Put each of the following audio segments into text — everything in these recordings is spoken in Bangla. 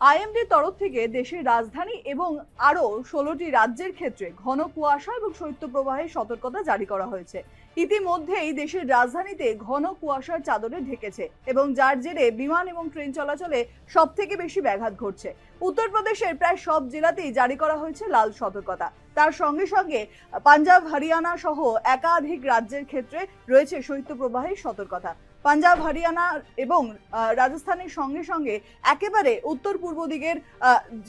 আইএমডির তরফ থেকে দেশের রাজধানী এবং আরও ১৬টি রাজ্যের ক্ষেত্রে ঘন কুয়াশা এবং শৈত্যপ্রবাহের সতর্কতা জারি করা হয়েছে। ইতিমধ্যেই দেশের রাজধানীতে ঘন কুয়াশার চাদরে ঢেকেছে এবং যার জেরে বিমান এবং ট্রেন চলাচলে সব থেকে বেশি ব্যাঘাত ঘটছে। উত্তরপ্রদেশের প্রায় সব জেলাতেই জারি করা হয়েছে লাল সতর্কতা। তার সঙ্গে সঙ্গে পাঞ্জাব, হরিয়ানা সহ একাধিক রাজ্যের ক্ষেত্রে রয়েছে শৈত্যপ্রবাহের সতর্কতা। পাঞ্জাব, হরিয়ানা এবং রাজস্থানের সঙ্গে সঙ্গে একেবারে উত্তর পূর্ব দিকের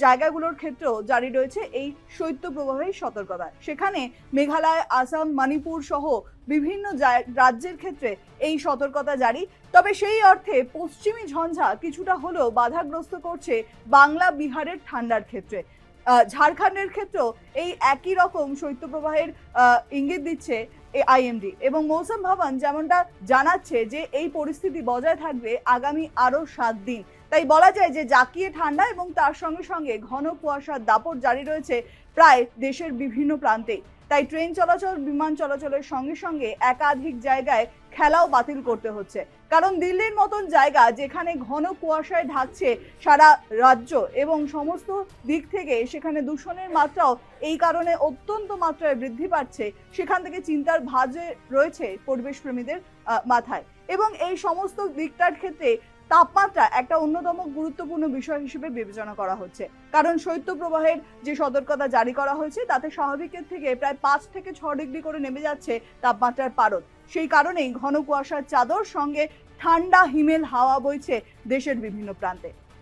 জায়গাগুলোর ক্ষেত্রেও জারি রয়েছে এই শৈত্যপ্রবাহের সতর্কতা। সেখানে মেঘালয়, আসাম, মণিপুর সহ বিভিন্ন রাজ্যের ক্ষেত্রে এই সতর্কতা জারি। তবে সেই অর্থে পশ্চিমী ঝঞ্ঝা কিছুটা হলেও বাধাগ্রস্ত করছে বাংলা, বিহারের ঠান্ডার ক্ষেত্রে। ঝাড়খণ্ডের ক্ষেত্রেও এই একই রকম শৈত্যপ্রবাহের ইঙ্গিত দিচ্ছে আইএমডি এবং মৌসুম ভবন যেমনটা জানাচ্ছে যে এই পরিস্থিতি বজায় থাকবে আগামী আরো 7 দিন। তাই বলা যায় যে জাকিয়ে ঠান্ডা এবং তার সঙ্গে সঙ্গে ঘন কুয়াশার দাপট জারি রয়েছে প্রায় দেশের বিভিন্ন প্রান্তেই। তাই ট্রেন চলাচল, বিমান চলাচলের সঙ্গে সঙ্গে একাধিক জায়গায় খেলাও বাতিল করতে হচ্ছে। কারণ দিল্লির মতন জায়গা যেখানে ঘন কুয়াশায় ঢাকছে সারা রাজ্য এবং সমস্ত দিক থেকে সেখানে দূষণের মাত্রাও এই কারণে অত্যন্ত মাত্রায় বৃদ্ধি পাচ্ছে, সেখান থেকে চিন্তার ভাঁজে রয়েছে পরিবেশ প্রেমীদের মাথায়। এবং এই সমস্ত দিকটার ক্ষেত্রে তাপমাত্রা একটা অন্যতম গুরুত্বপূর্ণ বিষয় হিসেবে বিবেচনা করা হচ্ছে। কারণ শৈত্যপ্রবাহের যে সতর্কতা জারি করা হয়েছে তাতে স্বাভাবিকের থেকে প্রায় 5 থেকে 6 ডিগ্রি করে নেমে যাচ্ছে তাপমাত্রার পারদ। সেই কারণেই ঘন কুয়াশার চাদর সঙ্গে ঠান্ডা হিমেল হাওয়া বইছে দেশের বিভিন্ন প্রান্তে।